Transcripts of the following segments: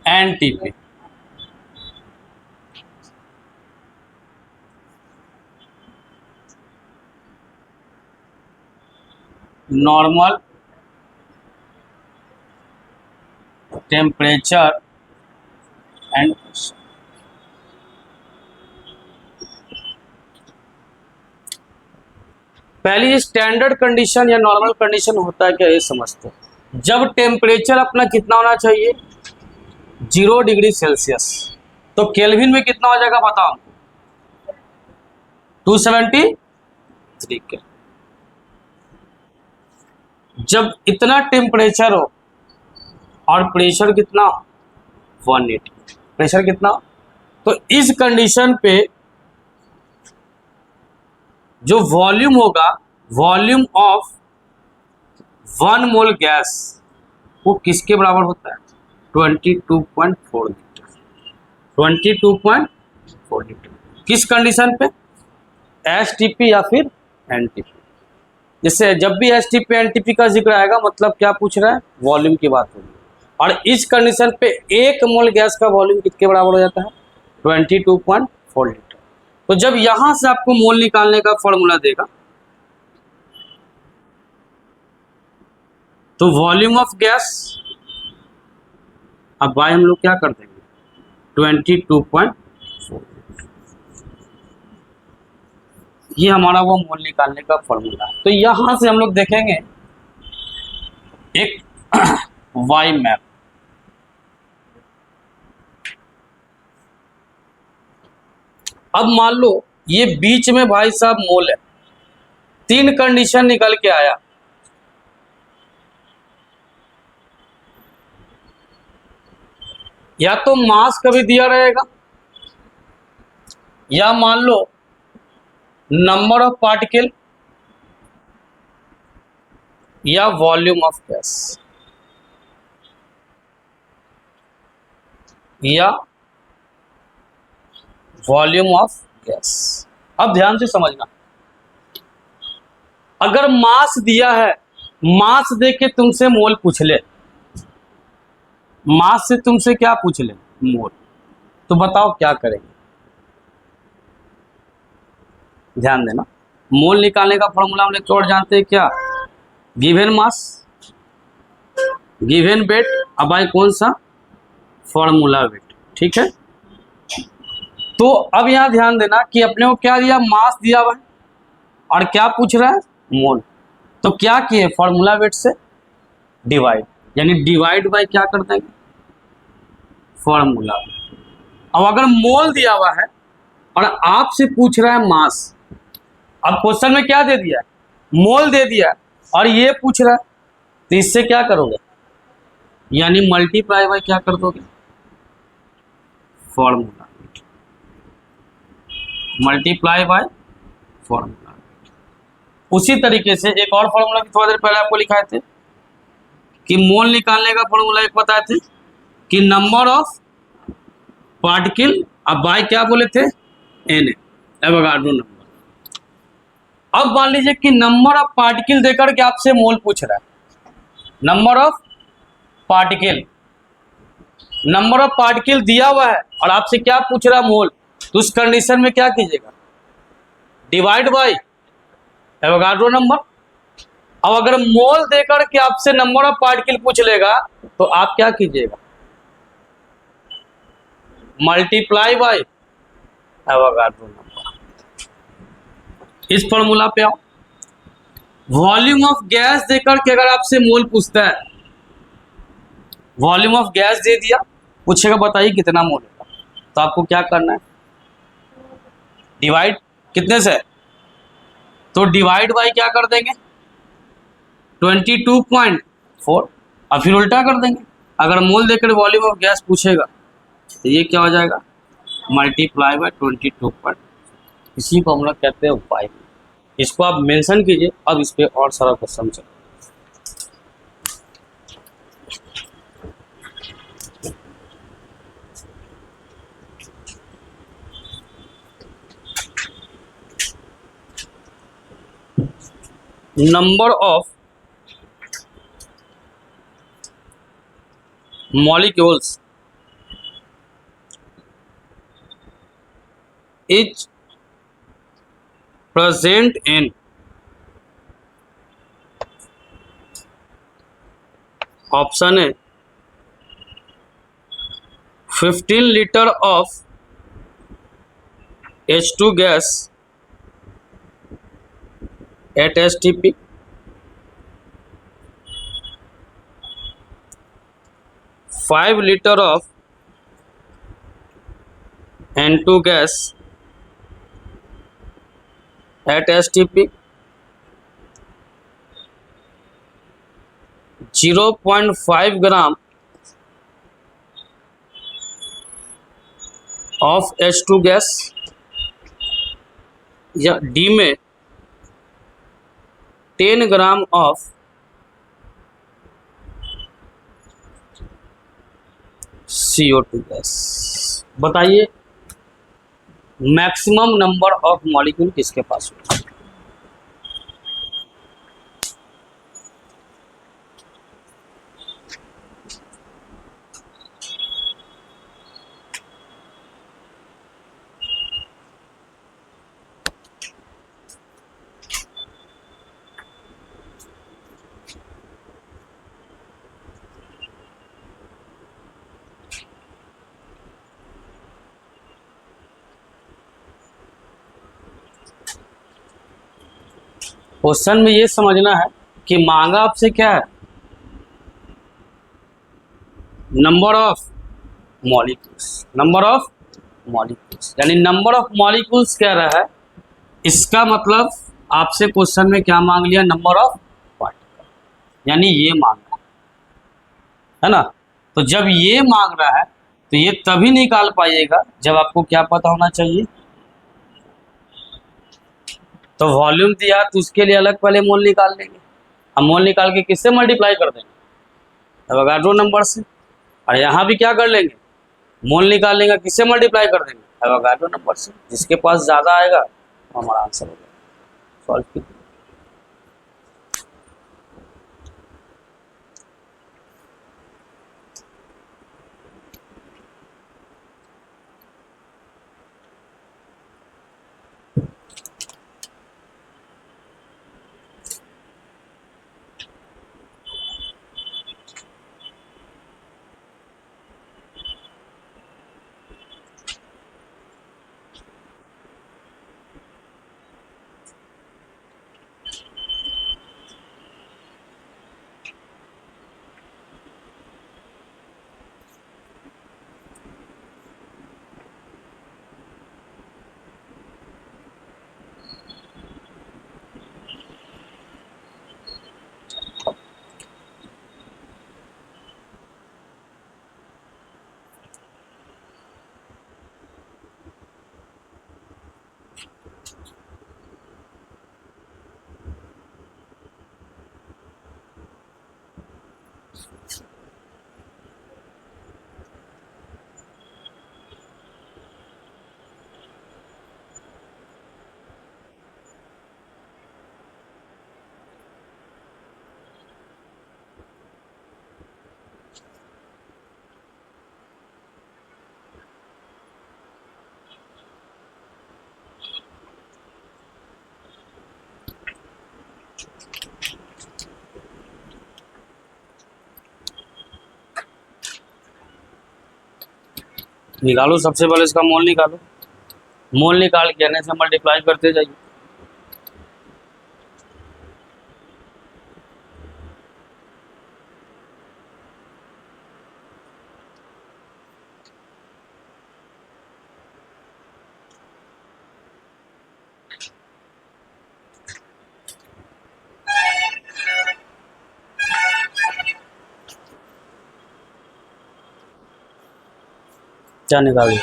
NTP. Normal temperature and पहली standard condition या normal condition होता है क्या, ये समझते हैं। जब टेम्परेचर अपना कितना होना चाहिए 0 डिग्री सेल्सियस, तो केल्विन में कितना हो जाएगा बताओ, 273 के। जब इतना टेम्परेचर हो और प्रेशर कितना 180, प्रेशर कितना, तो इस कंडीशन पे जो वॉल्यूम होगा, वॉल्यूम ऑफ 1 मोल गैस वो किसके बराबर होता है 22.4 लीटर। 22.4 लीटर किस कंडीशन पे, एसटीपी या फिर एनटीपी। जैसे जब भी एसटीपी एनटीपी का जिक्र आएगा मतलब क्या पूछ रहा है, वॉल्यूम की बात होगी। और इस कंडीशन पे 1 मोल गैस का वॉल्यूम किसके बराबर हो जाता है 22.4 लीटर। तो जब यहां से आपको मोल निकालने का फॉर्मूला देगा, तो वॉल्यूम ऑफ गैस, अब भाई हम लोग क्या कर देंगे 22.4, ये हमारा वो मोल निकालने का फॉर्मूला है। तो यहां से हम लोग देखेंगे एक वाई मैप। अब मान लो ये बीच में भाई साहब मोल है, 3 कंडीशन निकल के आया। या तो मास कभी दिया रहेगा, या मान लो नंबर ऑफ पार्टिकल, या वॉल्यूम ऑफ गैस, या वॉल्यूम ऑफ गैस। अब ध्यान से समझना, अगर मास दिया है, मास दे के तुमसे मोल पूछ ले, मास से तुमसे क्या पूछ ले मोल, तो बताओ क्या करेंगे। ध्यान देना, मोल निकालने का फॉर्मूला हम लोग और जानते हैं क्या, गिवन मास गिवन वेट, अब भाई कौन सा फॉर्मूला वेट, ठीक है। तो अब यहां ध्यान देना कि अपने को क्या दिया, मास दिया हुआ है और क्या पूछ रहा है मोल। तो क्या किए, फॉर्मूला वेट से डिवाइड, यानी डिवाइड बाय क्या कर देंगे फॉर्मूला। अब अगर मोल दिया हुआ है और आपसे पूछ रहा है मास, अब क्वेश्चन में क्या दे दिया है मोल दे दिया और ये पूछ रहा है, तो इससे क्या करोगे, यानी मल्टीप्लाई बाय क्या कर दोगे फॉर्मूला, मल्टीप्लाई बाय फॉर्मूला। उसी तरीके से एक और फॉर्मूला की थोड़ी देर पहले आपको लिखाए थे कि मोल निकालने का फॉर्मूला एक बताए थे कि नंबर ऑफ पार्टिकल, अब बाय क्या बोले थे एन, एवोगाड्रो नंबर। अब मान लीजिए कि नंबर ऑफ पार्टिकल देकर के आपसे मोल पूछ रहा है, number of particle, number of particle दिया हुआ है और आपसे क्या पूछ रहा है मोल, तो उस कंडीशन में क्या कीजिएगा डिवाइड बाय एवोगाड्रो नंबर। अब अगर मोल देकर के आपसे नंबर ऑफ पार्टिकल पूछ लेगा तो आप क्या कीजिएगा मल्टीप्लाई बाय एवोगाड्रो नंबर। इस फॉर्मूला पे आओ, वॉल्यूम ऑफ गैस देकर के अगर आपसे मोल पूछता है, वॉल्यूम ऑफ गैस दे दिया, पूछेगा बताइए कितना मोल है, तो आपको क्या करना है डिवाइड कितने से, तो डिवाइड बाय क्या कर देंगे 22.4 और फिर उल्टा कर देंगे। अगर मोल देकर वॉल्यूम ऑफ गैस पूछेगा तो ये क्या हो जाएगा मल्टीप्लाई बाय 22. इसी को हम लोग कहते हैं वाई। इसको आप मेंशन कीजिए। अब इस पे और सारा क्वेश्चन चलो। Number of molecules is present in option A 15 litre of H2 gas at STP, 5 liter of N2 gas at STP, 0.5 gram of H2 gas, या डी में 10 ग्राम ऑफ CO2 गैस। बताइए मैक्सिमम नंबर ऑफ मॉलिक्यूल किसके पास होगा? Question में ये समझना है कि मांगा आपसे क्या है, number of molecules, number of molecules, यानी नंबर ऑफ मॉलिक्यूल्स कह रहा है। इसका मतलब आपसे क्वेश्चन में क्या मांग लिया, नंबर ऑफ पार्टिकल, यानी ये मांग रहा है ना। तो जब ये मांग रहा है तो ये तभी निकाल पाइएगा जब आपको क्या पता होना चाहिए, तो वॉल्यूम दिया तो उसके लिए अलग पहले मोल निकाल लेंगे। हम मोल निकाल के किससे मल्टीप्लाई कर देंगे, एवोगाड्रो नंबर से। और यहाँ भी क्या कर लेंगे, मोल निकाल लेंगे, किससे मल्टीप्लाई कर देंगे, एवोगाड्रो नंबर से। जिसके पास ज़्यादा आएगा तो हमारा आंसर हो जाएगा। सॉल्व कीजिए। निकालो, सबसे पहले इसका मोल निकालो। मोल निकाल के एन से मल्टीप्लाई करते जाइए। क्या निकालिए,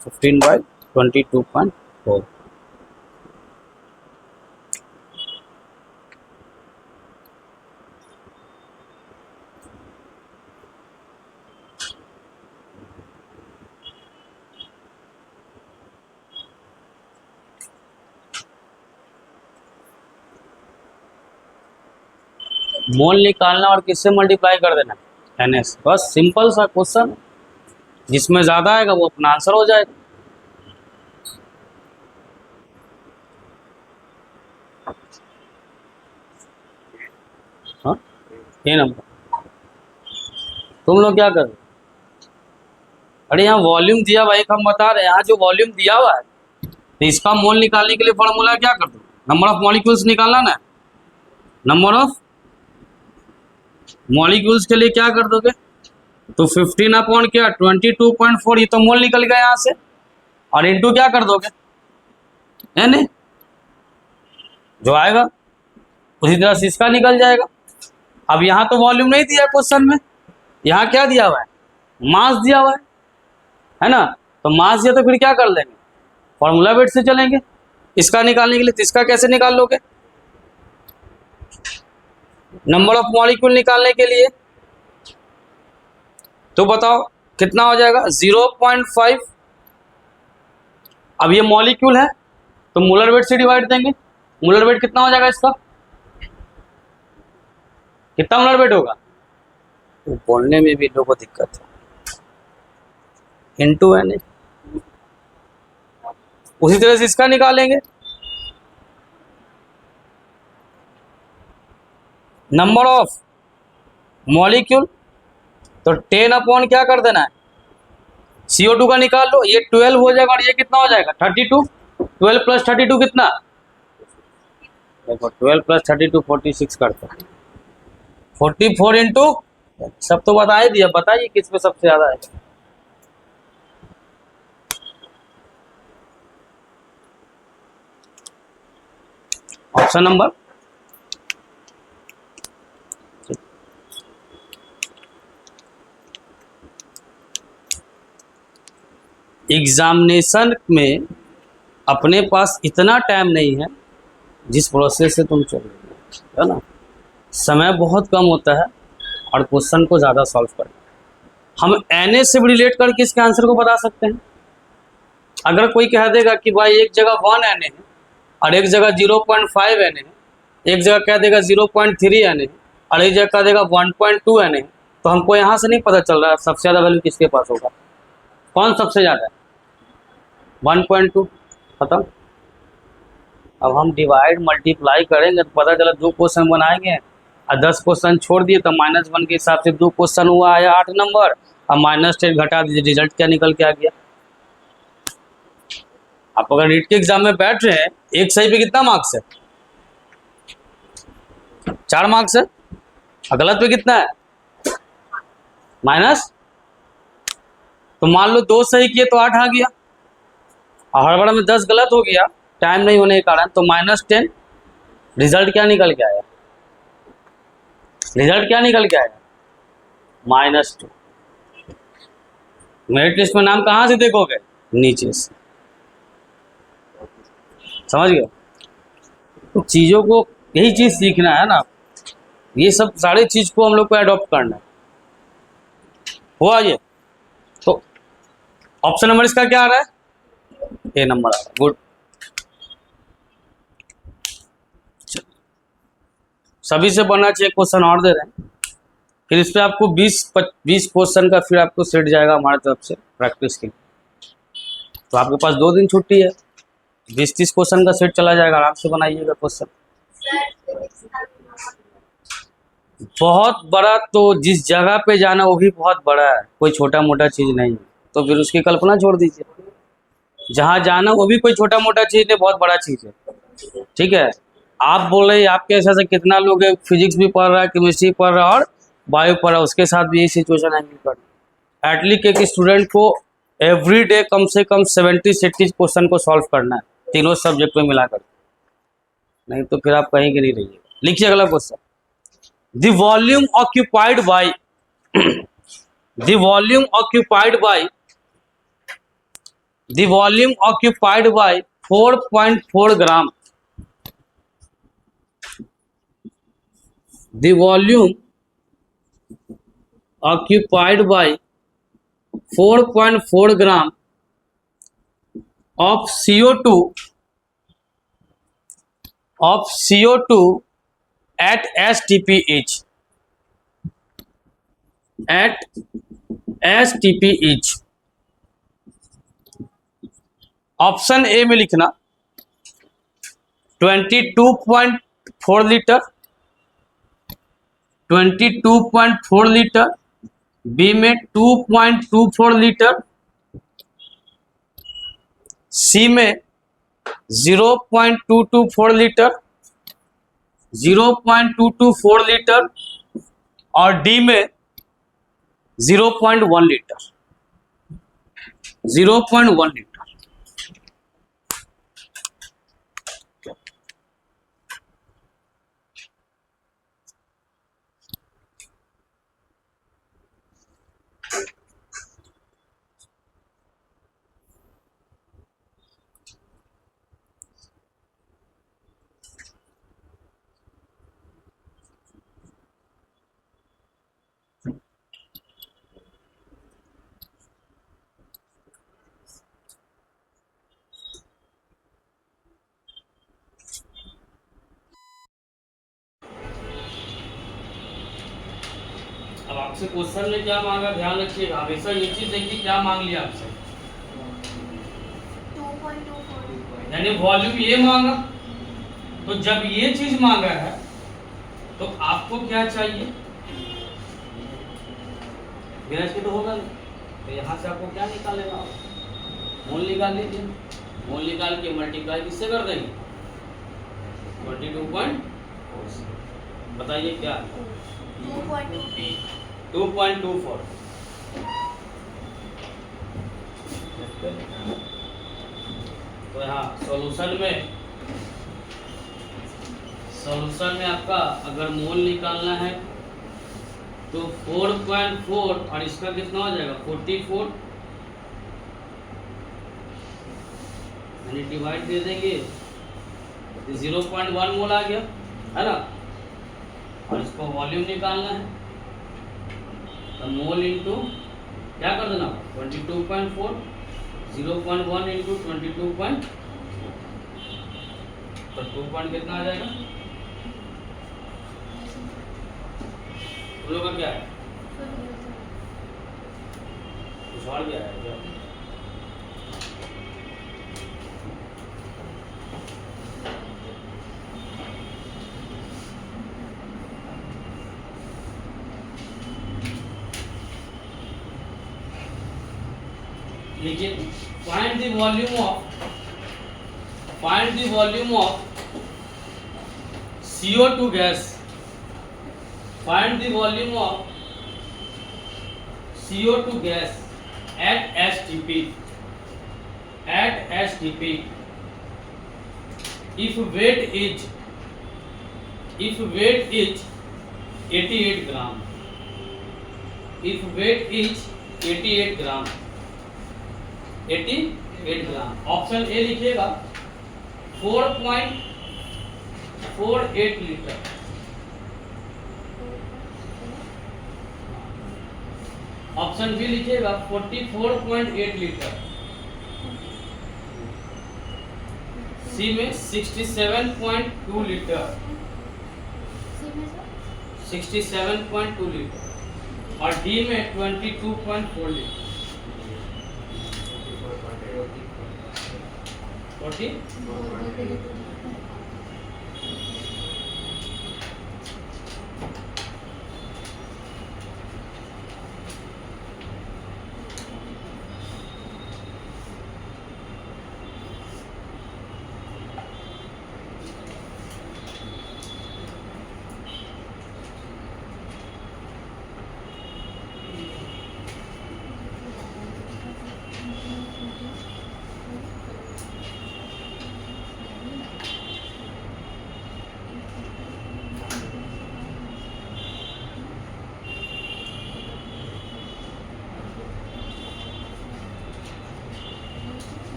15/22.4। मोल निकालना और किससे मल्टीप्लाई कर देना, NS। बस सिंपल सा क्वेश्चन, जिसमें ज्यादा आएगा वो अपना आंसर हो जाएगा। हाँ, ये नंबर तुम लोग क्या कर रहे हो? अरे यहाँ वॉल्यूम दिया भाई, हम बता रहे हैं यहाँ जो वॉल्यूम दिया हुआ है, तो इसका मोल निकालने के लिए फॉर्मूला क्या कर दो, नंबर ऑफ मॉलिक्यूल्स निकालना ना। नंबर ऑफ मॉलिक्यूल्स के लिए क्या कर दोगे, तो 15 अपॉन क्या 22.4, ये तो मोल निकल गया यहाँ से, और इंटू क्या कर दोगे N, जो आएगा उसी तरह से इसका निकल जाएगा। अब यहाँ तो वॉल्यूम नहीं दिया क्वेश्चन में, यहाँ क्या दिया हुआ है, मास दिया हुआ है ना। तो मास दिया तो फिर क्या कर लेंगे, फॉर्मूला वेट से चलेंगे इसका निकालने के लिए। तो इसका कैसे निकाल लोगे, नंबर ऑफ मॉलिक्यूल निकालने के लिए, तो बताओ कितना हो जाएगा 0.5। अब ये मॉलिक्यूल है तो मोलर वेट से डिवाइड देंगे, मोलर वेट कितना हो जाएगा इसका, कितना मोलर वेट होगा, तो बोलने में भी लोगों को दिक्कत है, इंटू एन। उसी तरह से इसका निकालेंगे, नंबर ऑफ मॉलिक्यूल, तो 10 अपॉन क्या कर देना है CO2 का निकाल लो, ये 12 हो जाएगा और ये कितना हो जाएगा 32। 12 प्लस 32 कितना, देखो 12 प्लस 32 46 करते हैं, 44 इंटू, सब तो बता ही दिया, बताइए किस पे सबसे ज्यादा है। ऑप्शन नंबर एग्जामिनेशन में अपने पास इतना टाइम नहीं है जिस प्रोसेस से तुम चल रहे हो, है ना, समय बहुत कम होता है और क्वेश्चन को ज़्यादा सॉल्व करना। हम NA से भी रिलेट करके इसके आंसर को बता सकते हैं। अगर कोई कह देगा कि भाई एक जगह 1 NA है और एक जगह 0.5 NA है, एक जगह कह देगा 0.3 NA है और एक जगह कह देगा 1.2 NA है, तो हमको यहाँ से नहीं पता चल रहा है सबसे ज़्यादा वैल्यू किसके पास होगा, कौन सबसे ज़्यादा है, 1.2 खत्म। अब हम डिवाइड मल्टीप्लाई करेंगे तो पता चला 2 क्वेश्चन बनाएंगे और 10 क्वेश्चन छोड़ दिए तो -1 के हिसाब से 2 क्वेश्चन हुआ है 8 नंबर, और -10 घटा दीजिए, रिजल्ट क्या निकल के आ गया। आप अगर नीट के एग्जाम में बैठ रहे हैं, एक सही पे कितना मार्क्स है, 4 मार्क्स है, और गलत पे कितना है माइनस, तो मान लो 2 सही किए तो 8 आ गया, और हड़बड़ में 10 गलत हो गया टाइम नहीं होने के कारण, तो -10। रिजल्ट क्या निकल के आया, रिजल्ट क्या निकल के आया -2। मेरिट लिस्ट में नाम कहाँ से देखोगे, नीचे से, समझ गए। तो चीज़ों को यही चीज़ सीखना है ना, ये सब सारी चीज़ को हम लोग को अडॉप्ट करना है। हुआ ये, तो ऑप्शन नंबर इसका क्या आ रहा है, ए नंबर आ रहा है, गुड। सभी से बनना चाहिए, क्वेश्चन और दे रहे हैं, फिर इस पर आपको 20 क्वेश्चन का फिर आपको सेट जाएगा हमारी तरफ से प्रैक्टिस के लिए। तो आपके पास 2 दिन छुट्टी है, 20-30 क्वेश्चन का सेट चला जाएगा, आराम से बनाइएगा क्वेश्चन। बहुत बड़ा, तो जिस जगह पे जाना वो भी बहुत बड़ा है, कोई छोटा मोटा चीज़ नहीं है, तो फिर उसकी कल्पना छोड़ दीजिए। जहाँ जाना वो भी कोई छोटा मोटा चीज़ नहीं, बहुत बड़ा चीज़ है, ठीक है। आप बोल रहे हैं आपके ऐसा कितना लोग फिजिक्स भी पढ़ रहा है, केमिस्ट्री पढ़ रहा है और बायो पढ़ रहा है, उसके साथ भी यही सिचुएशन हैंडल करना। एटलीस्ट एक स्टूडेंट को एवरी डे कम से कम 70-80 क्वेश्चन को सॉल्व करना है, तीनों सब्जेक्ट में मिलाकर, नहीं तो फिर आप कहीं के नहीं रहिएगा। लिखिए अगला question, the volume occupied by the volume occupied by the volume occupied by 4.4 gram, the volume occupied by 4.4 gram of CO2 at STP each, at STP each। Option A में लिखना 22.4 लीटर, 22.4 लीटर, बी में 2.24 litre, सी में 0.224 litre, 0.224 litre और D में 0.1 litre, 0.1 litre. अब आपसे question में क्या मांगा, ध्यान रखिएगा, हमेशा ये चीज देखिए क्या मांग लिया आपसे, 2.24 यानी वॉल्यूम ये मांगा। तो जब ये चीज मांगा है तो आपको क्या चाहिए, बिना इसके तो होगा नहीं, तो यहाँ से आपको क्या निकालेगा, मोल निकाल लीजिए, मोल निकाल के मल्टीप्लाई किससे कर देंगे, 22.4। बताइए क्या, 2.24। तो यहाँ सॉल्यूशन में आपका अगर मोल निकालना है तो 4.4 और इसका कितना हो जाएगा 44, यानी डिवाइड दे देंगे, 0.1 मोल आ गया है ना। और इसको वॉल्यूम निकालना है तो मोल इंटू क्या कर देना 22.4, 0.1 इंटू 22.4, तो 2 पॉइंट कितना आ जाएगा, तुम लोग का क्या है, कुछ और क्या है क्या, लीजिए, find the volume of CO2 gas, find the volume of CO2 gas at STP, if weight is 88 gram, if weight is 88 gram, 88 gram. Option A लिखिएगा 4.48 लीटर, ऑप्शन बी लिखिएगा 44.8 लीटर, सी में 67.2 लीटर, 67.2 लीटर और D में 22.4 litre. 40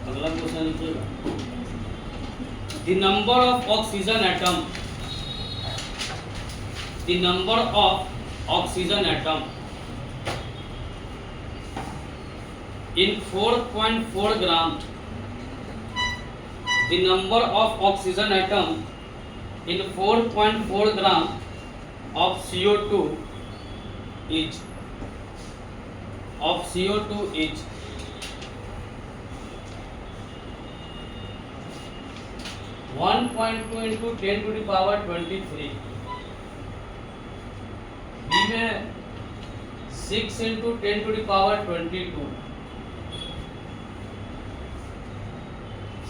अगला question लिखिएगा, the number of oxygen atom, the number of oxygen atom in 4.4 gram, the number of oxygen atom in 4.4 gram of CO2 is 1.2 into 10 to the power 23. B में 6 into 10 to the power 22.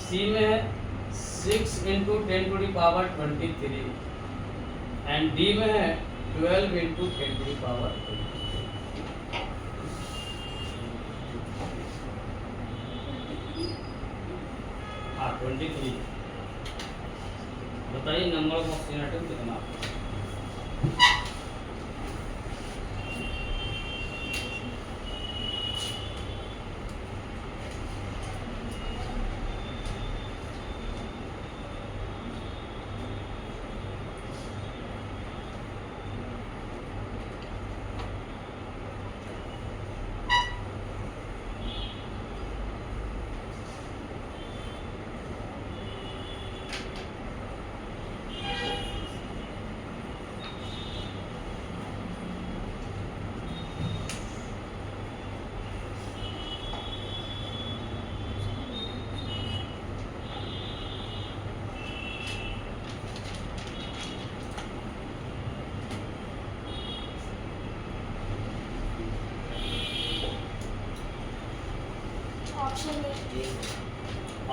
C में 6 into 10 to the power 23 and D में है 12 into 10 to the power 23. हाँ 23. बताइए number of oxygen atom कितना?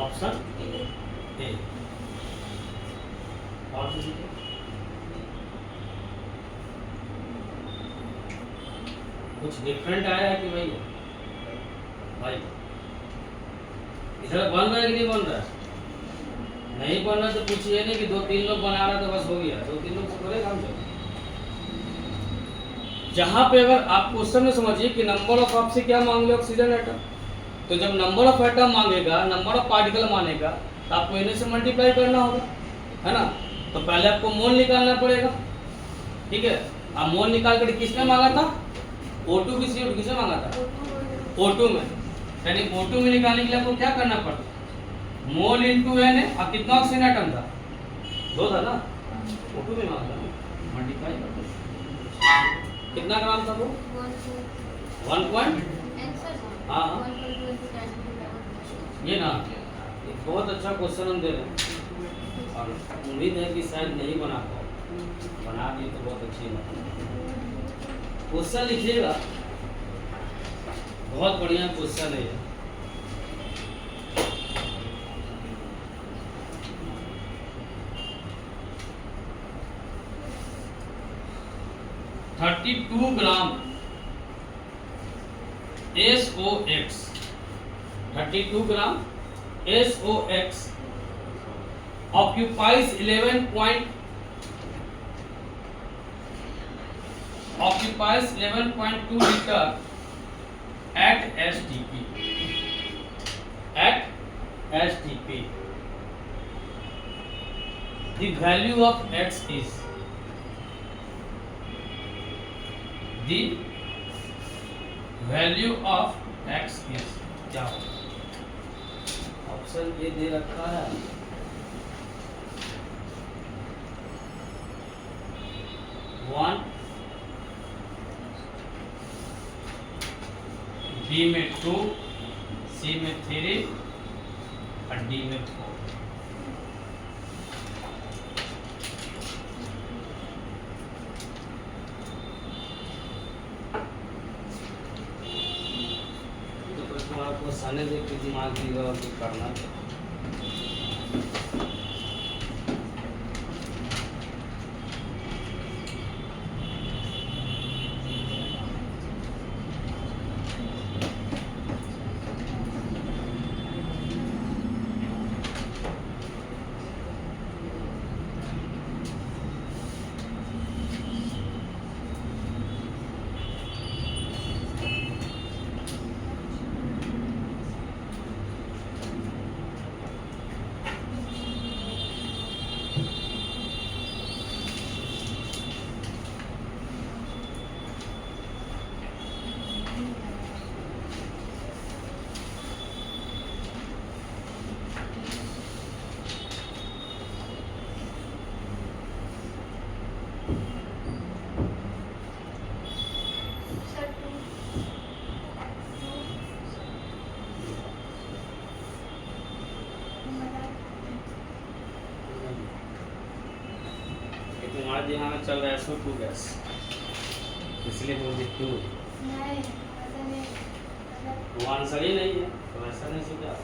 Option A. और कुछ different आया है कि भाई इधर बन रहा है कि नहीं बन रहा है? नहीं बन रहा तो पूछिए नहीं कि 2-3 लोग बना रहा तो बस हो गया। 2-3 लोग से करेगा हम सब। जहाँ पे अगर आप क्वेश्चन में समझिए कि नंबर ऑफ आपसे क्या मांग ले ऑक्सीजन एटम, तो जब नंबर ऑफ एटम मांगेगा, नंबर ऑफ पार्टिकल मांगेगा तो आपको इन्हें से मल्टीप्लाई करना होगा, है ना। तो पहले आपको मोल निकालना पड़ेगा, ठीक है। अब मोल निकाल कर किसने मांगा था? O2 की सीट किसने मांगा था? O2 में। यानी O2 में निकालने के लिए आपको क्या करना पड़ता? मोल इनटू n है। और कितना ऑक्सीजन एटम था? 2 था ना। O2 में मांगा था, मल्टीप्लाई कर दो। कितना ग्राम था वो? 1 पॉइंट। हाँ ये ना, एक बहुत अच्छा क्वेश्चन हम दे रहे हैं और उम्मीद है कि शायद नहीं बना पाओ, बना दिए तो बहुत अच्छी बात है। क्वेश्चन लिखिएगा, बहुत बढ़िया क्वेश्चन है। 32 ग्राम SOX, 32 gram SOX occupies 11.2 liter at STP. At STP, the value of X is the value of X is क्या होगा? ऑप्शन ए दे रखा है, वन, बी में 2, सी में 3 और डी में 4। आपको साने देख के दिमाग की करना है। आज यहाँ में चल रहा है SO2 गैस, इसलिए बोलते क्यों वो आंसर ही नहीं है, तो ऐसा नहीं से क्या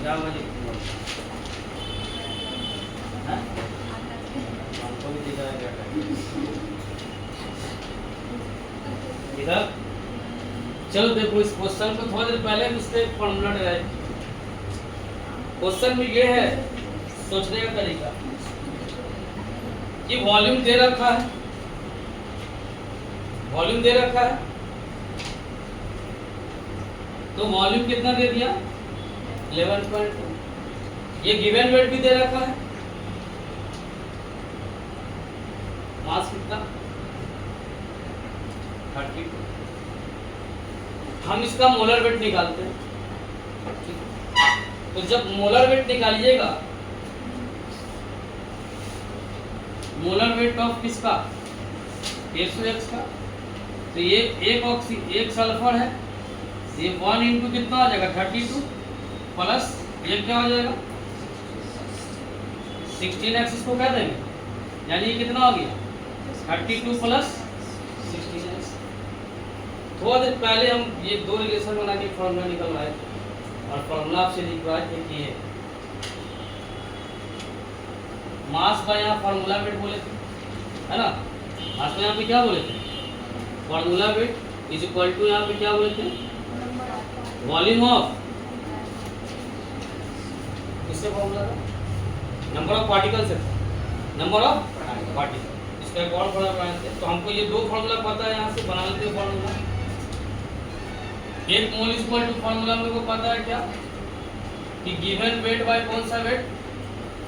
क्या बजे हैं? हमको भी दिखा है क्या इधर। चलो देखो इस क्वेश्चन को थोड़ी देर पहले उससे फॉर्मूला डिराइव। क्वेश्चन में ये है सोचने का तरीका कि वॉल्यूम दे रखा है, वॉल्यूम दे रखा है, तो वॉल्यूम कितना दे दिया 11.2। ये गिवन वेट भी दे रखा है, मास कितना 32। हम इसका मोलर वेट निकालते हैं, तो जब मोलर वेट निकालिएगा, मोलर वेट ऑफ किसका SO(X) का, तो ये एक सल्फर है, ये 1 इंटू कितना आ जाएगा 32 प्लस ये क्या हो जाएगा 16x, इसको कह देंगे, यानी ये कितना हो गया 32 प्लस 16x। थोड़ा देर पहले हम ये दो रिलेशन बना के फॉर्मूला निकलवाए थे और फॉर्मूला आपसे लिखवाए थे कि ये मास का यहाँ फॉर्मूला वेट बोले थे, है ना। मास का यहाँ पे क्या बोले थे formula weight is equal to, यहाँ पे क्या बोले थे वॉल्यूम ऑफ, किससे फॉर्मूला था नंबर ऑफ पार्टिकल्स है, नंबर ऑफ पार्टिकल। इसका एक और फॉर्मूला बनाते हैं, तो हमको ये दो फॉर्मूला पता है, यहाँ से बना लेते हैं फॉर्मूला। एक मोल इक्वल टू फॉर्मूला मेरे को पता है क्या कि गिवन वेट बाय कौन सा वेट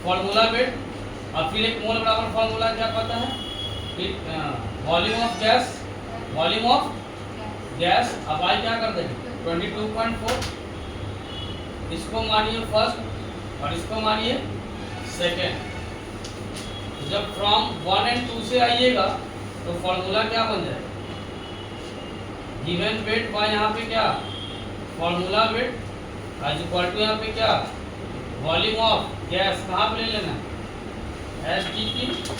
फॉर्मूला वेट, और फिर एक मोल बराबर फॉर्मूला क्या पता है कि volume of gas, volume of gas. अब आई क्या कर देंगे 22.4, इसको मानिए फर्स्ट और इसको मानिए सेकेंड। जब फ्रॉम 1 और 2 से आइएगा तो फॉर्मूला क्या बन जाएगा गिवन वेट बाय यहाँ पे क्या formula weight is equal to यहाँ पे क्या वॉल्यूम ऑफ गैस, कहाँ पे ले लेना STP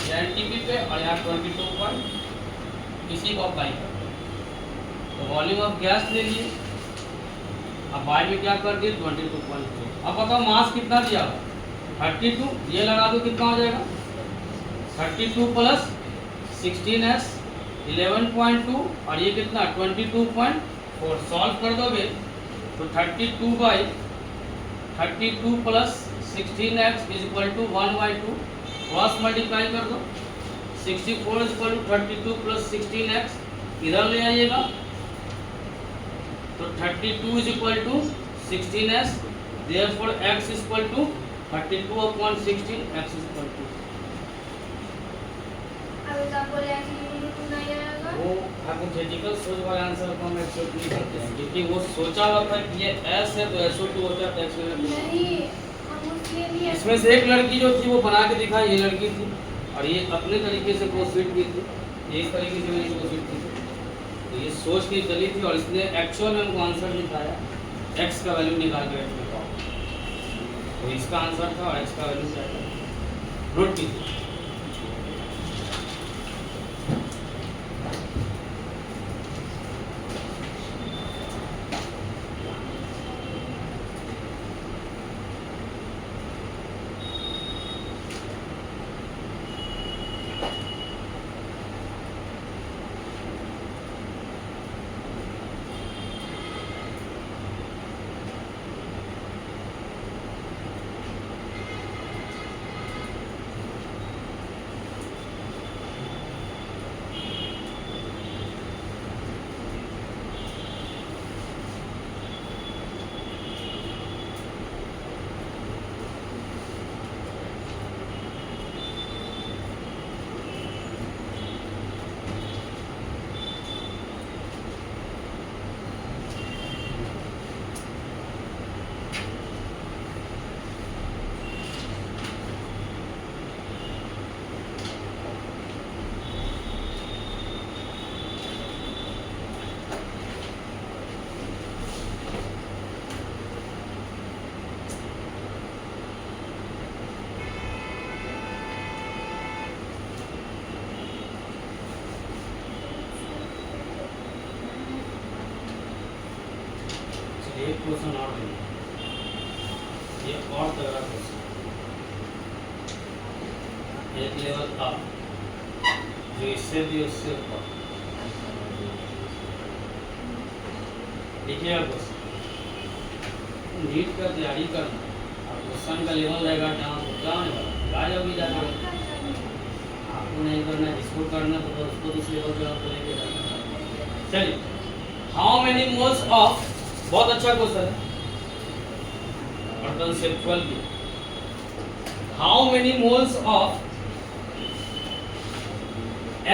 या NTP पे, और यहाँ 22 इसी को अप्लाई कर, तो वॉल्यूम ऑफ गैस ले लिए। अब बाय में क्या कर दिए 22.4। अब बताओ मास कितना दिया 32, ये लगा दो कितना हो जाएगा 32 प्लस 16s 11.2 और ये कितना 22.4। सॉल्व कर दोगे तो 32 plus 16x is equal to 1/2, cross multiply कर दो 64 is equal to 32 plus 16x, इधर ले आइएगा तो 32 is equal to 16s, therefore x is equal to 32/16, x is equal to वो हाइपोथेटिकल सोच वाले आंसर को हम एक्सेप्ट नहीं करते हैं, क्योंकि वो सोचा हुआ था कि ये s है तो SO2 होता है, x नहीं। इसमें से एक लड़की जो थी वो बना के दिखाई, ये लड़की थी, और ये अपने तरीके से प्रोसीड की थी, ये इस तरीके से मैंने प्रोसीड की थी, तो ये सोच के चली थी और इसने एक्चुअल में हमको आंसर दिखाया, x का वैल्यू निकाल के रखने का। तो इसका आंसर था और इसका वैल्यू क्या था, नोट कीजिए। एक क्वेश्चन और लेंगे, ये और तगड़ा क्वेश्चन, एक लेवल अप, जो इससे भी उससे ऊपर। देखिएगा क्वेश्चन, नीट का तैयारी करना और क्वेश्चन का लेवल रहेगा डाउन, तो क्या होने वाला, आ जाओगी जाकर। आपको नहीं करना, जिसको करना तो उसको इस लेवल पे आपको लेके जाना। चलिए, हाउ मेनी मोल्स ऑफ, बहुत अच्छा क्वेश्चन है और कंसेप्चुअल भी। How many moles of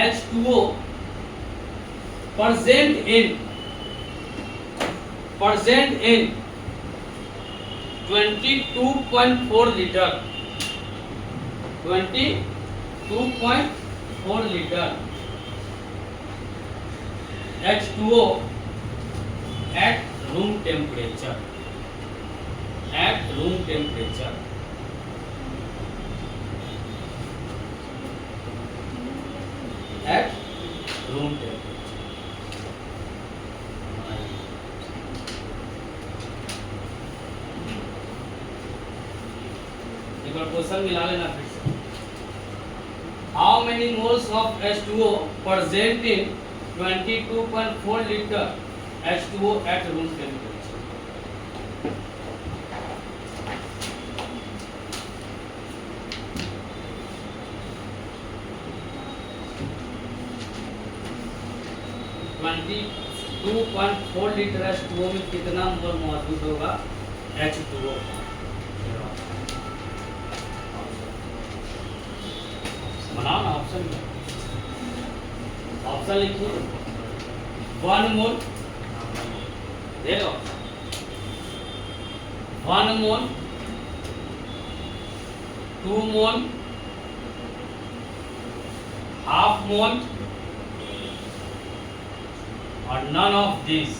H2O present in 22.4 liter, 22.4 liter H2O at room temperature, at room temperature, at room temperature। एक बार क्वेश्चन मिला लेना फिर से। How many moles of H2O present in 22.4 liter H2O at room temperature? Two point 4 litre H2O में कितना मोल मौजूद होगा H2O? बनाओ ना ऑप्शन, ऑप्शन लिखिए। 1 मोल, दे दो 1 मोल, 2 मोल, हाफ मोल और none of these।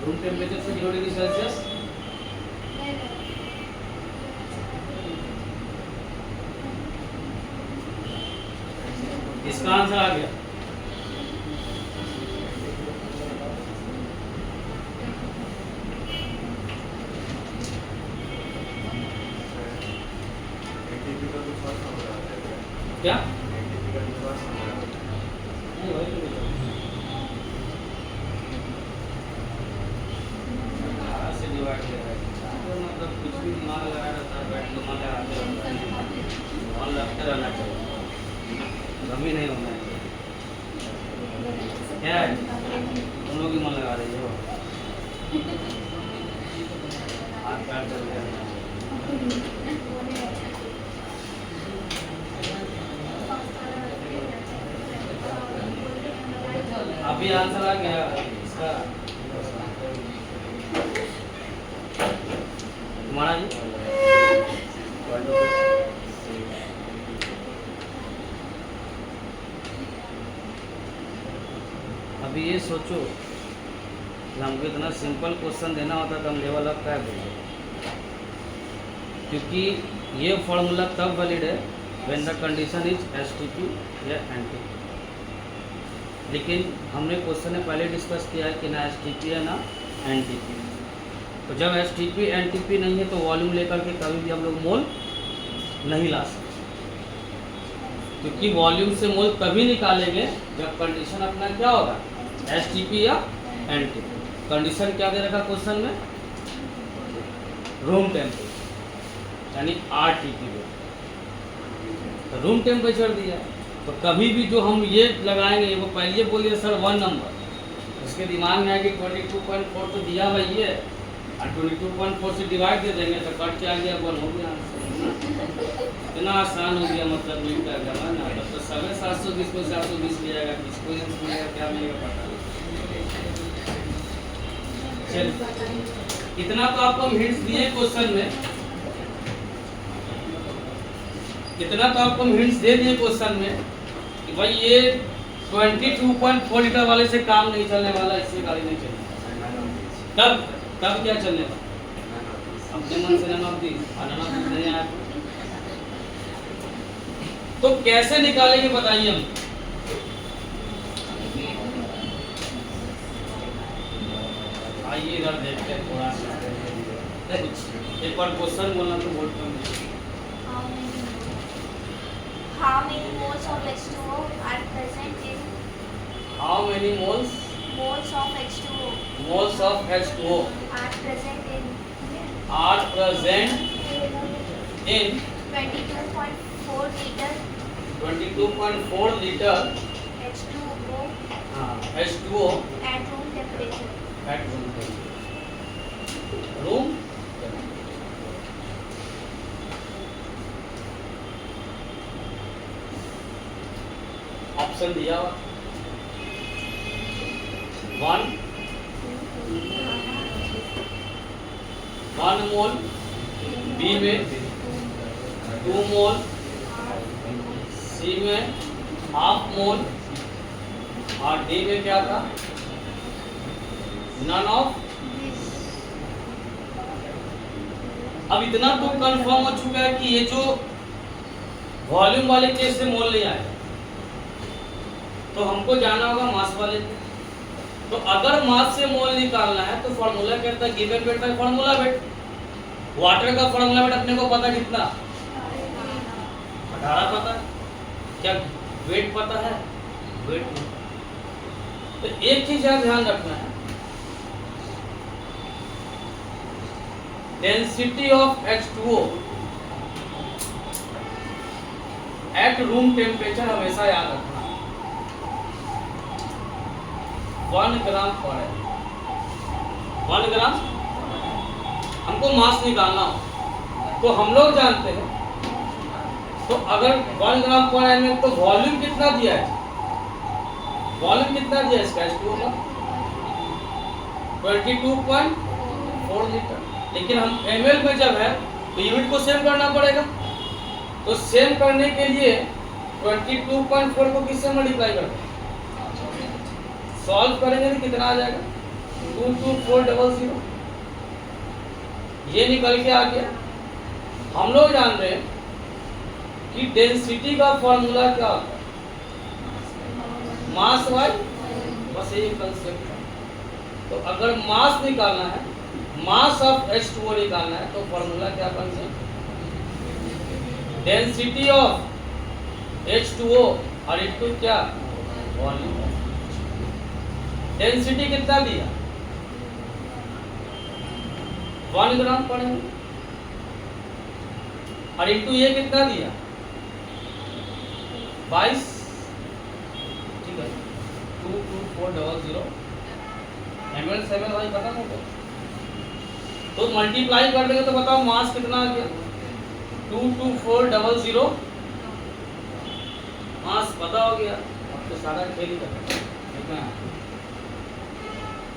Room temperature से 0 डिग्री सेल्सियस, इसका आंसर आ गया। क्या से डिवाइड मतलब कुछ भी दिमाग लगाया रहता है, बैठ के मन लगाते रहता है, मन लगते रहना चाहिए, कमी नहीं होना चाहिए। क्या है तुम लोग ही मन लगा रही हो, हाथ पैर चल रहे हैं। अभी आंसर आ गया इसका तुम्हारा जी। अभी ये सोचो कि हमको इतना सिंपल क्वेश्चन देना होता तो हम लेवल अप क्या बोलेंगे, क्योंकि ये फॉर्मूला तब वैलिड है when the condition is STP या एनटीपी। लेकिन हमने क्वेश्चन में पहले डिस्कस किया है कि ना एसटीपी है ना एनटीपी। तो जब एसटीपी एनटीपी नहीं है तो वॉल्यूम लेकर के कभी भी हम लोग मोल नहीं ला सकते, क्योंकि वॉल्यूम से मोल तभी निकालेंगे जब कंडीशन अपना क्या होगा, एसटीपी या एनटीपी। कंडीशन क्या दे रखा क्वेश्चन में, रूम टेम्परेचर यानी आरटीपी दे, तो रूम टेम्परेचर दिया। तो कभी भी जो हम ये लगाएंगे, वो पहले बोलिए सर 1 नंबर, उसके दिमाग में आएगी 22.4 तो दिया भाई ये, और 22.4 से डिवाइड दे देंगे तो कट के आ गया 1 हो गया। इतना आसान हो गया, मतलब मिल का जमाना। तो सभी 720 को 720 मिलेगा, किसको मिलेगा, क्या मिलेगा पता नहीं। चलिए इतना तो आपको हिंट्स दिए क्वेश्चन में, इतना तो आपको हिंट्स दे दिए क्वेश्चन में कि भाई ये 22.4 लीटर वाले से काम नहीं चलने वाला, इससे गाड़ी नहीं चलने। तब क्या चलने वाला, अपने मन से नमक दी नहीं आया तो कैसे निकालेंगे बताइए हम। आइए इधर देखते हैं थोड़ा सा, एक बार क्वेश्चन बोलना तो बहुत कम है। How many moles of H2O are present in How many moles moles of H2O of H2O are present in in 22.4 liter 22.4 liter H2O H2O at room temperature? at room temperature. Room option दिया 1 मोल, B में 2 मोल, सी में half mole, और D में क्या था, none of. अब इतना तो कंफर्म हो चुका है कि ये जो वॉल्यूम वाले केस से मोल नहीं आएगा, तो हमको जाना होगा मास वाले। तो अगर मास से मोल निकालना है तो फॉर्मूला कहता है गिवन वेट का फॉर्मूला वेट। वाटर का फॉर्मूला वेट अपने को पता कितना, 18 पता है। क्या वेट पता है, वेट नहीं। तो एक चीज यार ध्यान रखना है, density of H2O at room temperature हमेशा याद रखना, 1 ग्राम पर है। 1 ग्राम हमको मास निकालना हो तो हम लोग जानते हैं, तो अगर 1 ग्राम पर एम तो वॉल्यूम कितना दिया है, वॉल्यूम कितना दिया है इसका H2O का 22.4 लीटर। लेकिन हम ml में जब है तो यूनिट को सेम करना पड़ेगा, तो सेम करने के लिए 22.4 को किससे मल्टीप्लाई करते हैं, सॉल्व करेंगे तो कितना आ जाएगा 22400, ये निकल के आ गया। हम लोग जान रहे हैं कि डेंसिटी का फॉर्मूला क्या होता है, मास बाय, बस यही कंसेप्ट है। तो अगर मास निकालना है, मास ऑफ H2O निकालना है, तो फॉर्मूला क्या बन जाए, डेंसिटी ऑफ H2O और H2 क्या वॉल्यूम। डेंसिटी कितना दिया 1 ग्राम पर एम और इंटू ये कितना दिया 22 ठीक है 22400 ml 7 भाई खत्म हो गया। तो मल्टीप्लाई कर देंगे तो बताओ मास कितना आ गया 22400 मास पता हो गया। अब तो सारा खेल ही खत्म कितना है।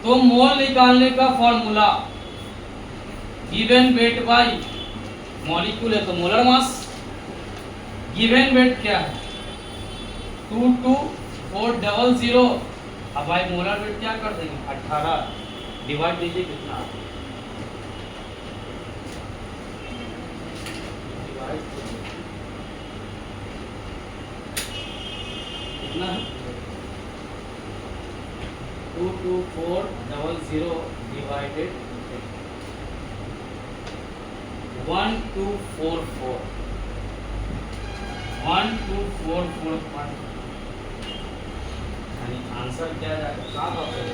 तो मोल निकालने का formula given weight by molecule है तो मोलर मास। गिवन वेट क्या है 22400। अब भाई मोलर वेट क्या कर देंगे 18 डिवाइड कीजिए कितना कितना है 22400 डिवाइडेड 1244 यानी आंसर क्या जाएगा कहाँ पर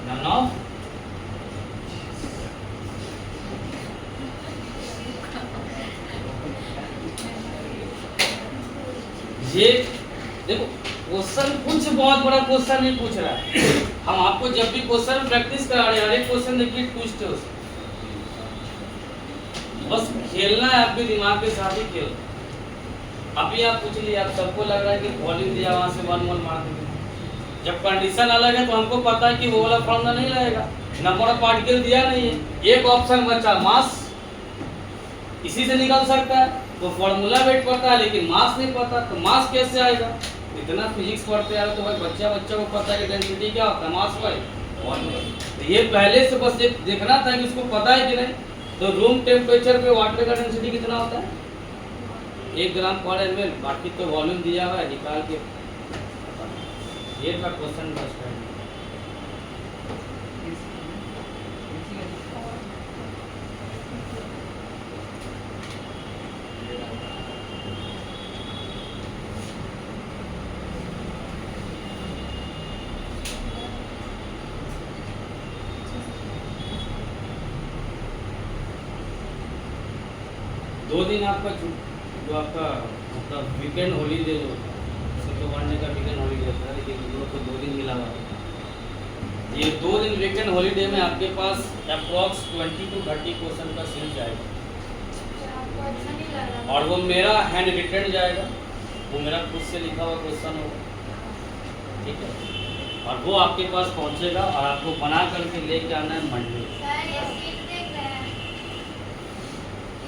नन ऑफ ये देखो क्वेश्चन कुछ बहुत बड़ा क्वेश्चन नहीं पूछ रहा है। हम आपको जब भी क्वेश्चन प्रैक्टिस करा रहे हैं हर एक क्वेश्चन देखिए ट्विस्ट है उसमें। बस खेलना है आपके दिमाग के साथ ही खेल। अभी आप पूछ लिए आप सबको लग रहा है कि वॉल्यूम दिया वहां से 1 मोल मार देंगे। जब कंडीशन अलग है तो हमको पता है कि वो वाला फॉर्मूला नहीं लगेगा। नंबर ऑफ पार्टिकल दिया नहीं है एक ऑप्शन बचा मास इसी से निकल सकता है। तो फॉर्मूला वेट पता है लेकिन मास नहीं पता तो मास कैसे आएगा। इतना फिजिक्स पढ़ते आ रहे तो भाई बच्चा को पता है कि डेंसिटी क्या होता है मास वॉल्यूम। तो ये पहले से बस ये देखना था कि उसको पता है कि नहीं। तो रूम टेम्परेचर पे वाटर का डेंसिटी कितना होता है 1 ग्राम पर ml। बाकी तो वॉल्यूम दिया हुआ है निकाल के ये था क्वेश्चन का स्टैंड। दो दिन आपका जो आपका मतलब वीकेंड हॉलीडे जो होता है उसमें तो 1 डे का वीकेंड हॉलीडे होता है लेकिन हम लोग को 2 दिन मिला हुआ है। ये 2 दिन वीकेंड हॉलीडे में आपके पास अप्रॉक्स 20 to 30 क्वेश्चन का सीरीज जाएगा और वो मेरा हैंड रिटन जाएगा। वो मेरा खुद से लिखा हुआ क्वेश्चन होगा ठीक है और वो आपके पास पहुंचेगा और आपको बना करके लेके आना है मंडे।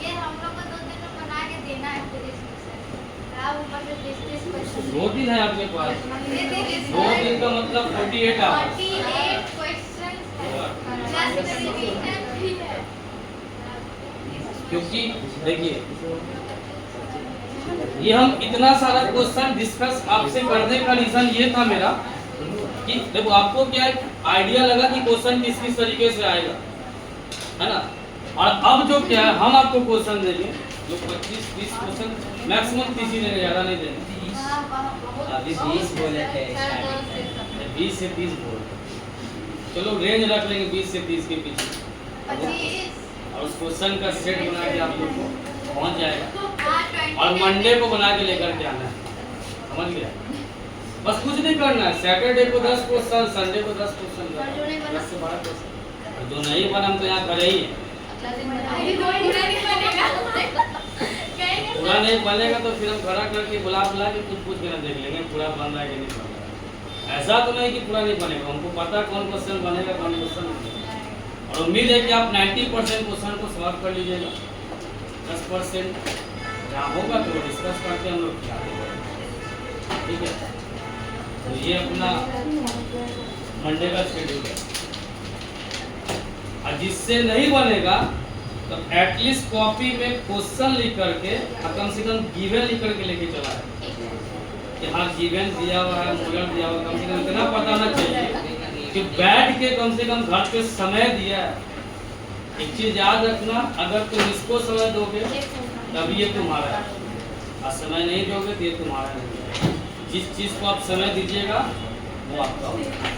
ये हम लोग को 2 दिन में बना के देना है फिर इसमें आप ऊपर से 20 2 दिन है आपके पास 2 दिन का मतलब 48 आवर्स 48 क्वेश्चंस है जस्ट रिवीजन भी है। क्योंकि देखिए ये हम इतना सारा क्वेश्चन डिस्कस आपसे करने का रीजन ये था मेरा कि देखो आपको क्या एक आइडिया लगा कि क्वेश्चन किस तरीके से आएगा है ना। और अब जो क्या है हम आपको क्वेश्चन देंगे जो 25-30 क्वेश्चन मैक्सिमम 30 ही देंगे ज़्यादा नहीं देंगे। अभी 20 बोले थे 20 से 30 बोल चलो रेंज रख लेंगे 20 से 30 के पीछे 25 और उस क्वेश्चन का सेट बना के आप लोग को पहुंच जाएगा और मंडे को बना के लेकर के आना है समझ गया। बस कुछ नहीं करना है सैटरडे को 10 क्वेश्चन संडे को 10 क्वेश्चन 10 से 12 क्वेश्चन जो नहीं बना हम तो यहाँ करे ही है। पूरा नहीं बनेगा तो फिर हम खड़ा करके बुला के पूछ के ना देख लेंगे पूरा बन रहा है कि नहीं बन रहा है। ऐसा तो नहीं कि पूरा नहीं बनेगा हमको पता कौन क्वेश्चन बनेगा कौन क्वेश्चन नहीं बनेगा। और उम्मीद है कि आप 90% क्वेश्चन को सॉल्व कर लीजिएगा 10% जहाँ होगा तो डिस्कस करके हम लोग आगे बढ़ेंगे ठीक है। तो ये अपना मंडे का शेड्यूल है और जिससे नहीं बनेगा तो एटलीस्ट कॉपी में क्वेश्चन लिख करके कम से कम गिवन लिख करके लेके चला है कि हाँ गिवन दिया हुआ है मोलर दिया हुआ कम से कम इतना पता होना चाहिए कि बैठ के कम से कम घर पे समय दिया है। एक चीज याद रखना अगर तुम इसको समय दोगे तभी ये तुम्हारा है और समय नहीं दोगे तो ये तुम्हारा नहीं है। जिस चीज़ को आप समय दीजिएगा वो आपका होगा।